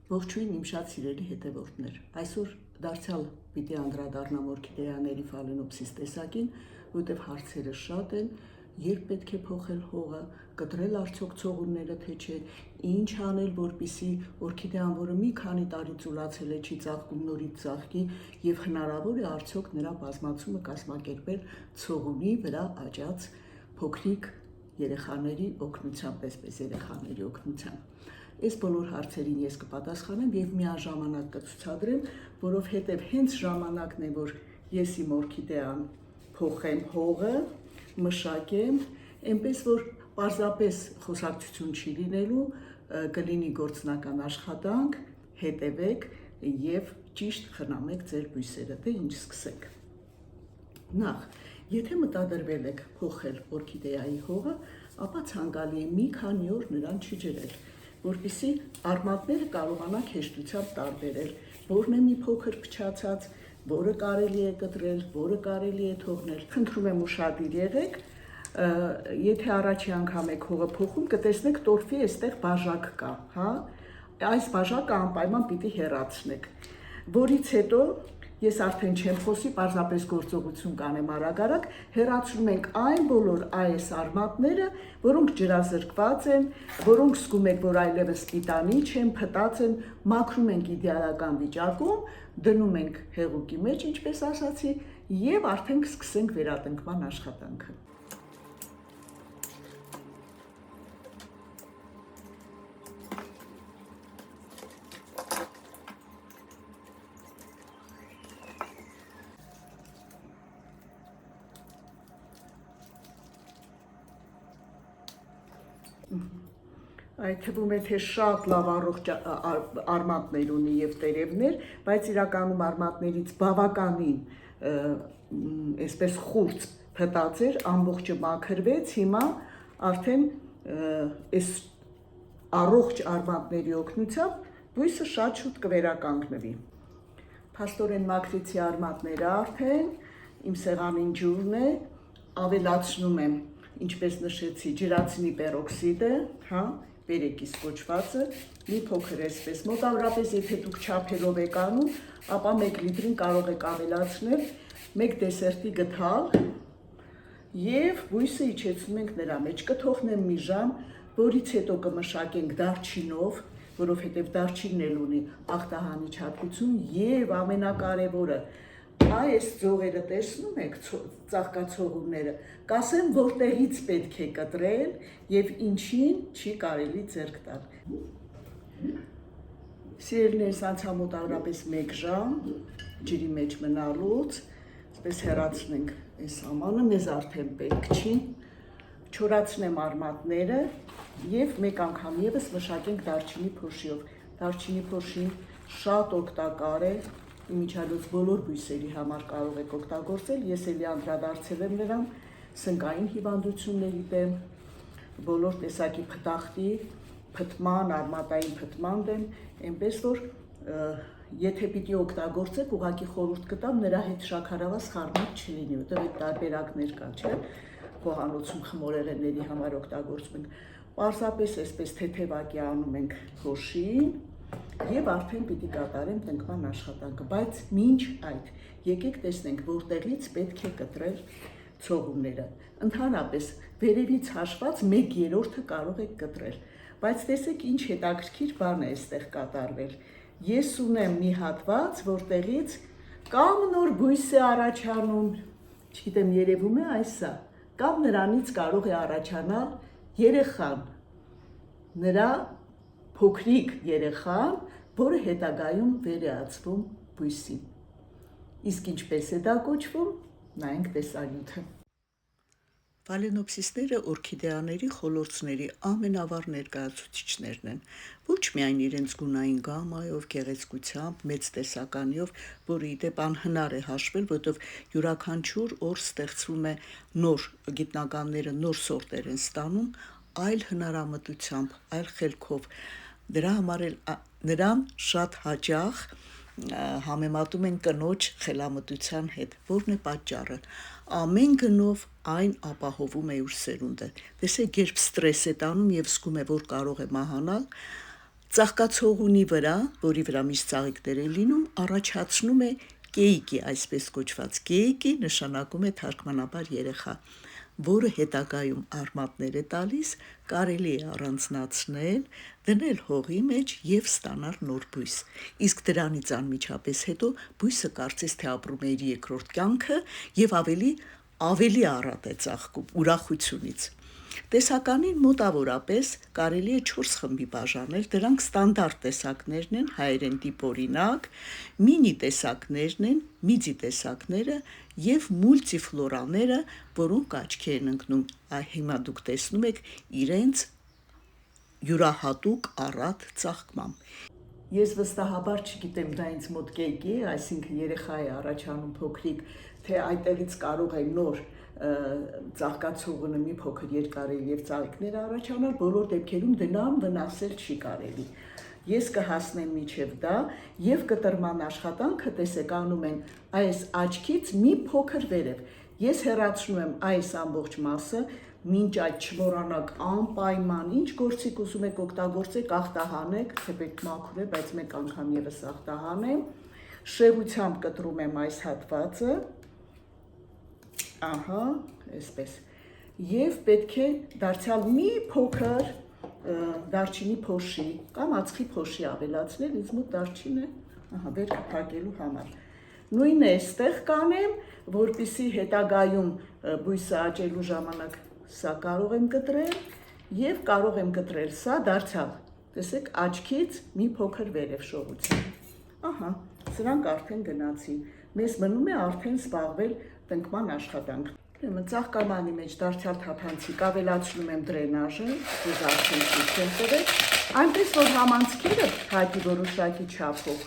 Ողջույն իմ շատ սիրելի հետևորդներ, այսօր դարձյալ պիտի անդրադառնամ օրքիդեաների ֆալենոպսիս տեսակին, որտեղ հարցերը շատ են, երբ պետք է փոխել հողը, կտրել արդյոք ցողունները թե չէ, ինչ անել, որպեսզի օրքիդեան, որը մի քանի տարի ծուլացել է, չի ծաղկում, նորից ծաղկի եւ հնարավոր է արդյոք նրա բազմացումը կազմակերպել ցողունի վրա աճած փոքրիկ երեխաների օգնությամբ, այսպես երեխաների օգնությամբ։ Այս բոլոր հարցերին ես կպատասխանեմ եւ միաժամանակ կցուցադրեմ, որովհետեւ հենց ժամանակն է, որ ես իմ օրքիդեան փոխեմ հողը, մշակեմ, այնպես որ պարզապես խոսակցություն չի լինելու, կլինի գործնական աշխատանք, հետևեք եւ ճիշտ խնամեք ձեր բույսերը, դե ինչ սկսենք։ Նախ, եթե մտադրվել եք փոխել օրքիդեայի հողը, ապա ցանկալի է մի քանի օր նրան չջրել, որպեսզի արմատները կարողանաք հեշտությամբ տարբերել, որն է մի փոքր փչացած, որը կարելի է կտրել, որը կարելի է թողնել։ Խնդրում եմ ուշադիր եղեք, եթե առաջի անգամ եք հողը փոխում, կտեսնեք տորֆի այստեղ բաժակ կա, հա? Այս բաժակը անպայման պիտի հեռացնեք, որից հետո ես արդեն չեմ խոսի, պարզապես գործողություն կանեմ արագ-արագ, հեռացնում ենք այն բոլոր այս արմատները, որոնք ջրազրկված են, որոնք զգում եք, որ այլևս պիտանի չեն, փտած են, մաքրում ենք իդեալական վիճակում, դնում ենք հեղուկի մեջ, ինչպես ասացի, եւ արդեն կսկսենք վերատնկման աշխատանքը։ Այդ թվում է, թե շատ լավ առողջ արմատներ ունի եւ տերևներ, բայց իրականում արմատներից բավականին այսպես խուրձ փտած էր, ամբողջը մաքրվեց, հիմա արդեն այս առողջ արմատների օգնությամբ բույսը շատ շուտ կվերականգնվի։ Փաստորեն մաքրեցի արմատները արդեն, իմ սեղանին ջուրն է, ավելացնում եմ, ինչպես նշեցի, ջրածնի պերօքսիդը, հա, վերեկիս կոչվածը, մի փոքր այսպես, մոտավորապես եթե դուք չափերով եք անում, ապա 1 լիտրին կարող եք ավելացնել 1 դեսերտի գդալ եւ բույսը իջեցնում ենք նրա մեջ, կթողնեմ մի ժամ, որից հետո կմշակենք դարչինով, որովհետեւ դարչինն էլ ունի ախտահանիչ հատկություն եւ ամենակարևորը այս ձողերը տեսնում եք, ծաղկացողունները, կասեմ, որտեղից պետք է կտրել եւ ինչին չի կարելի ձեռք տալ։ Սիրելիներս, անցա մոտավորապես 1 ժամ ջրի մեջ մնալուց, այսպես հեռացնենք այս ամանը, մեզ արդեն պետք չի, չորացնեմ արմատները եւ մեկ անգամ եւս մշակենք դարչինի փոշիով։ Դարչինի փոշին շատ օգտակար է, իմիջիայլոց բոլոր բույսերի համար կարող եք օգտագործել, ես էլի անդրադարձել եմ նրան, սնկային հիվանդությունների դեմ, բոլոր տեսակի փտախտի, փտման, արմատային փտման դեմ, այնպես որ եթե պիտի օգտագործեք, ուղղակի խորհուրդ կտամ նրա հետ շաքարավազ խառնած չլինի, որտեղ այդ տարբերակներ կա, չէ՞, խոհանոցում խմորեղենների համար օգտագործում ենք, պարզապես այսպես թեթևակի անում ենք փոշին եւ արդեն պիտի կատարենք տնկման աշխատանքը, բայց մինչ այդ եկեք տեսնենք որտեղից պետք է կտրել ցողունները։ Ընդհանրապես վերևից հաշված 1/3-ը կարող եք կտրել, բայց տեսեք ինչ հետաքրքիր բան է այստեղ կատարվել։ Ես ունեմ մի հատված, որտեղից կամ նոր բույս է առաջանում, չգիտեմ երևում է այսա, կամ նրանից կարող է առաջանալ երեխան, նրա փոքրիկ երեխան, որը հետագայում վերեացվում բույսին։ Իսկ ինչպես է դա կոչվում, նայենք տեսանյութը։ Ֆալենոպսիսները օրքիդեաների խոլորձների ամենավառ ներկայացուցիչներն են, ոչ միայն իրենց գունային գամայով, գեղեցկությամբ, մեծ տեսականիով, որը ի դեպ անհնար է հաշվել, որովհետև յուրաքանչյուր օր ստեղծվում է նոր, գիտնականները նոր սորտեր են ստանում, այլ հնարամտությամբ, այլ խելքով։ Դրա համար էլ նրան շատ հաճախ համեմատում են կնոջ խելամտության հետ, որն է պատճառը։ Ամեն գնով այն ապահովում է իր սերունդը։ Տեսեք, երբ ստրես է տանում եւ զգում է, որ կարող է մահանալ, Ծաղկացողունի վրա, որի վրա միշտ ծաղիկներ են լինում, առաջացնում է կեիկի, այսպես կոչված կեիկի նշանակում է թարգմանաբար երեխա, որը հետագայում արմատներ է տալիս, կարելի է առանձնացնել, դնել հողի մեջ եւ ստանալ նոր բույս։ Իսկ դրանից անմիջապես հետո բույսը կարծես թե ապրում է իր երկրորդ կյանքը եւ ավելի առատ է ծաղկում ուրախությունից։ Տեսականին մոտավորապես կարելի է 4 խմբի բաժանել, դրանք ստանդարտ տեսակներն են, հայերեն տիպօրինակ, մինի տեսակներն են, միդի տեսակները եւ մուլտիֆլորաները, որոնք աչքի են ընկնում, հիմա դուք տեսնում եք իրենց յուրահատուկ առատ ծաղկմամբ։ Ես վստահաբար չգիտեմ, դա ինձ մոտ կեյքի է, այսինքն երեխա է առաջանում փոքրիկ, թե այդտեղից կարող է նոր ծաղկացողունը մի փոքր երկարել եւ ծաղիկներ առաջանալ, բոլոր դեպքերում դնան վնասել չի կարելի։ Ես կհասնեմ միջև դա եւ կտրման աշխատանքը տեսեք անում են այս աչքից մի փոքր վերև։ Ես հեռացնում եմ այս ամբողջ մասը, մինչ այդ չմոռանաք անպայման, ինչ գործիք ուզում եք օգտագործեք, ախտահանեք, թեպետ մաքուր է, բայց մեկ անգամ եւս ախտահանեմ, շեղությամբ կտրում եմ այս հատվածը, ահա, այսպես, եւ պետք է դարձյալ մի փոքր դարչինի փոշի կամ ածխի փոշի ավելացնել, ինձ մոտ դարչին է, ահա, վերքը փակելու համար։ Նույնը այստեղ կանեմ, որպեսզի հետագայում բույսը աճելու ժամանակ սա կարող եմ կտրել եւ կարող եմ կտրել սա դարձյալ, տեսեք, աչքից մի փոքր վերև շողությամբ։ Ահա, սրանք արդեն գնացին։ Մեզ մնում է արդեն զբաղվել տնկման աշխատանք։ Ծաղկամանի մեջ դարձյալ թափանցիկ ավելացնում եմ դրենաժը, ես արդեն ցույց եմ տվել, այնպես որ համանցքերը փակի որոշակի չափով։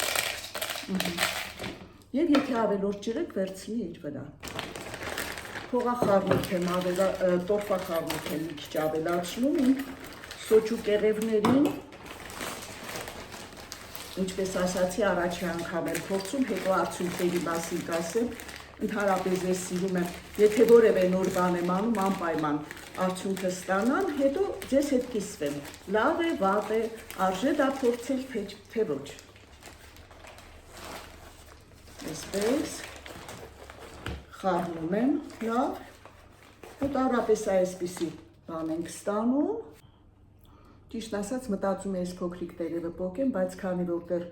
Եվ եթե ավելորդ ջրեք, վերցնի իր վրա։ Փողախառնուրդ եմ տորֆախառնուրդ եմ մի քիչ ավելացնում իմ սոճու կեղևներին, ինչպես ասացի, առաջի անգամ եմ փորձում, հետո արդյունքների մասին կասեմ, ընդհանրապես ես սիրում եմ, եթե որևէ նոր բան եմ անում, անպայման արդյունքը ստանամ, հետո ձեզ հետ կիսվեմ, լավ է, վատ է, արժե դա փորձել, թե ոչ։ Այսպես խառնում եմ լավ, մոտավորապես այսպիսի բան ենք ստանում, ճիշտ ասած մտածում ես փոքրիկ տերևը պոկեմ, բայց քանի որտեղ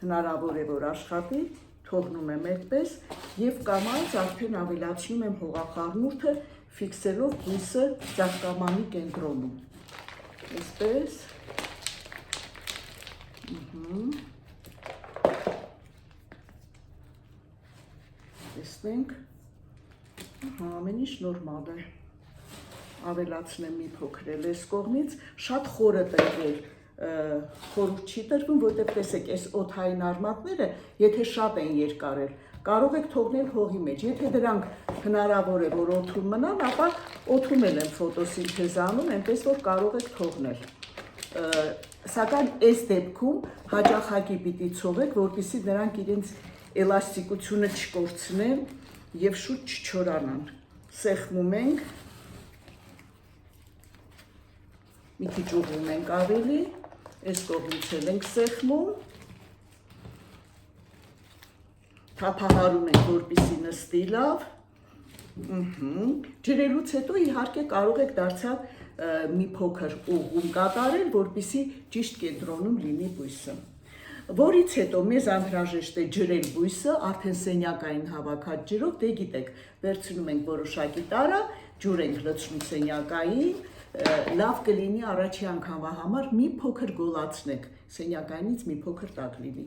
հնարավոր է որ աշխատի, թողնում եմ այդպես եւ կամած արդեն ավելացնում եմ հողախառնուրդը, ֆիքսելով բույսը ծաղկամանի կենտրոնում։ Այսպես։ Տեսնենք, ամեն ինչ նորմալ է, ավելացնեմ մի փոքր էլ այս կողմից, շատ խորը տրվել, խորուրդ չի տրվում, որտեղ տեսեք, այս օդային արմատները, եթե շատ են երկարել, կարող եք թողնել հողի մեջ, եթե դրանք հնարավոր է, որ օդում մնան, ապա օդում էլ են ֆոտոսինթեզ անում, այնպես որ կարող եք թողնել, սակայն այս դեպքում հաճախակի պիտի ցողեք, որպեսզի նրանք իրենց էլաստիկությունը չկորցնեն եւ շուտ չչորանան։ Սեղմում ենք, մի քիչ ուղղում ենք ավելի, այս կողմից էլ ենք սեղմում, թափահարում ենք, որպեսզի նստի լավ, ջրելուց հետո իհարկե կարող եք դարձյալ մի փոքր ուղղում կատարել, որպեսզի ճիշտ կենտրոնում լինի բույսը։ Որից հետո մեզ անհրաժեշտ է ջրել բույսը, արդեն սենյակային հավաքած ջրով, դե գիտեք, վերցնում ենք որոշակի տարա, ջուր ենք լցնում սենյակային, լավ կլինի առաջի անգամվա համար մի փոքր գոլացնեք, սենյակայինից մի փոքր տաք լինի։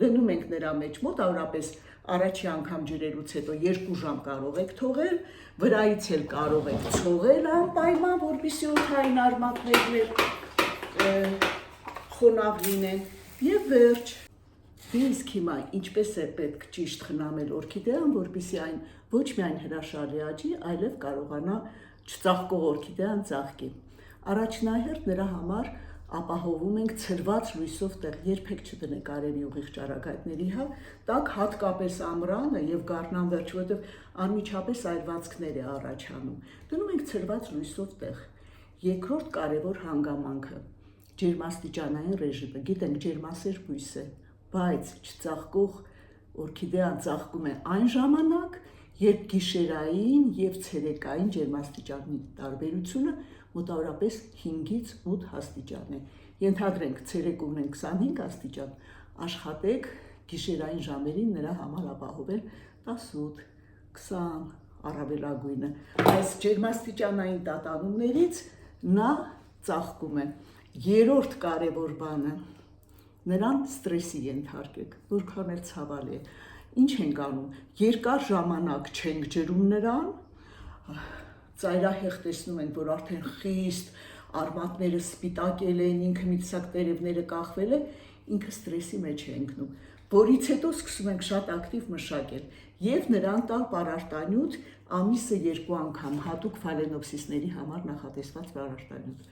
Դնում ենք նրա մեջ մոտավորապես առաջի անգամ ջրելուց հետո 2 ժամ կարող եք թողել, վրայից էլ կարող եք ցողել անպայման, որպեսզի օդային արմատներն խոնավ լինեն եւ վերջ։ Իսկ հիմա ինչպես է պետք ճիշտ խնամել օրքիդեան, որպեսզի այն ոչ միայն հրաշալի աճի, այլև կարողանա չծաղկող օրքիդեան ծաղկի։ Առաջնահերթ նրա համար ապահովում ենք ցրված լույսով տեղ, երբեք չդնեք արևի ուղիղ ճառագայթների, տակ հատկապես ամռանը եւ գարնան վերջ, որովհետեւ անմիջապես այրվածքներ է առաջանում։ Դնում ենք ցրված լույսով տեղ։ Երկրորդ կարևոր հանգամանքը։ ջերմաստիճանային ռեժիմը։ Գիտենք, ջերմասեր բույս է, բայց չծաղկող օրքիդեան ծաղկում է այն ժամանակ, երբ գիշերային եւ ցերեկային ջերմաստիճանի տարբերությունը մոտավորապես 5-ից 8 աստիճան է։ Ենթադրենք, ցերեկում ունենք 25 աստիճան, աշխատեք գիշերային ժամերին նրա համար ապահովել 18, 20 առավելագույնը։ Այս ջերմաստիճանային տատանումներից նա ծաղկում է։ Երրորդ կարևոր բանը, նրան ստրեսի ենթարկեք, որքան էլ ցավալի է։ Ինչ ենք անում, երկար ժամանակ չենք ջրում նրան, ծայրահեղ տեսնում ենք, որ արդեն խիստ արմատները սպիտակել են, ինքը միցակ տերևները կախվել է, ինքը ստրեսի մեջ է ընկնում, որից հետո սկսում ենք շատ ակտիվ մշակել եւ նրան տալ պարարտանյութ ամիսը 2 անգամ, հատուկ ֆալենոպսիսների համար նախատեսված պարարտանյութ։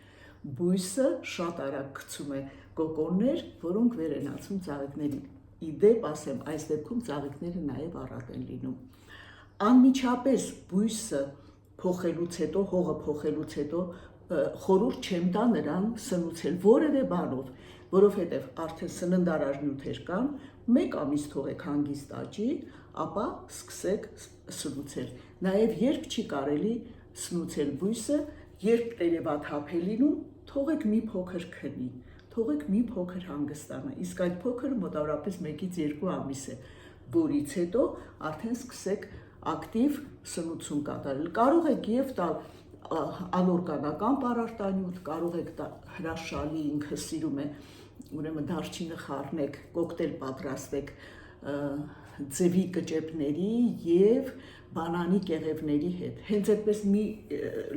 Բույսը շատ արագ գցում է կոկոններ, որոնք վեր են ացում ծաղիկներին։ Իդեպ ասեմ, այս դեպքում ծաղիկները նաև առատ են լինում։ Անմիջապես բույսը փոխելուց հետո, հողը փոխելուց հետո խորհուրդ չեմ տա նրան սնուցել որևէ բանով, որովհետև արդեն սննդարար նյութեր կան, 1 ամիս թողեք հանգիստ աճի, ապա սկսեք սնուցել։ Նաև երբ չի կարելի սնուցել բույսը, երբ տերևաթափ է լինում, թողեք մի փոքր քնի, թողեք մի փոքր հանգստանա, իսկ այդ փոքրը մոտավորապես 1-ից 2 ամիս է, որից հետո արդեն սկսեք ակտիվ սնուցում կատարել։ Կարող եք եւ տալ անօրգանական պարարտանյութ, կարող եք հրաշալի, ինքը սիրում է, ուրեմն դարչինը խառնեք, կոկտեյլ պատրաստեք ձևի կճեպների եւ բանանի կեղևների հետ։ Հենց այդպես մի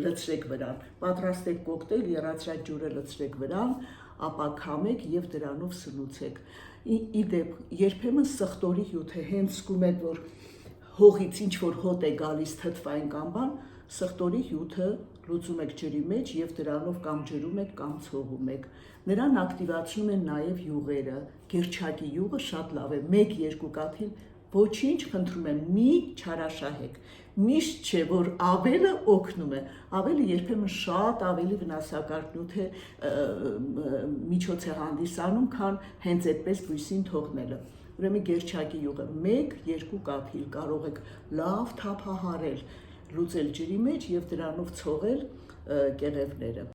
լցրեք վրան, պատրաստեք կոկտեյլ, եռացրած ջուրը լցրեք վրան, ապա քամեք եւ դրանով սնուցեք։ Իդեպ, երբեմն սխտորի հյութ է, հենց զգում եք, որ հողից ինչ որ հոտ է գալիս թթվային կամ բան, սխտորի հյութը լուծում եք ջրի մեջ եւ դրանով կամ ջրում եք կամ ցողում եք։ Նրան ակտիվացնում են նաեւ յուղերը, գերչակի յուղը շատ լավ է, 1-2 կաթիլ ոչինչ, խնդրում եմ, մի չարաշահեք։ Միշտ չէ, որ ավելը օգնում է, ավելը երբեմն շատ ավելի վնասակար նյութ է միջոց է հանդիսանում, քան հենց այդպես բույսին թողնելը։ Ուրեմն գերչակի յուղը 1-2 կաթիլ կարող եք լավ թափահարել, լուծել ջրի մեջ եւ դրանով ցողել կեղևները։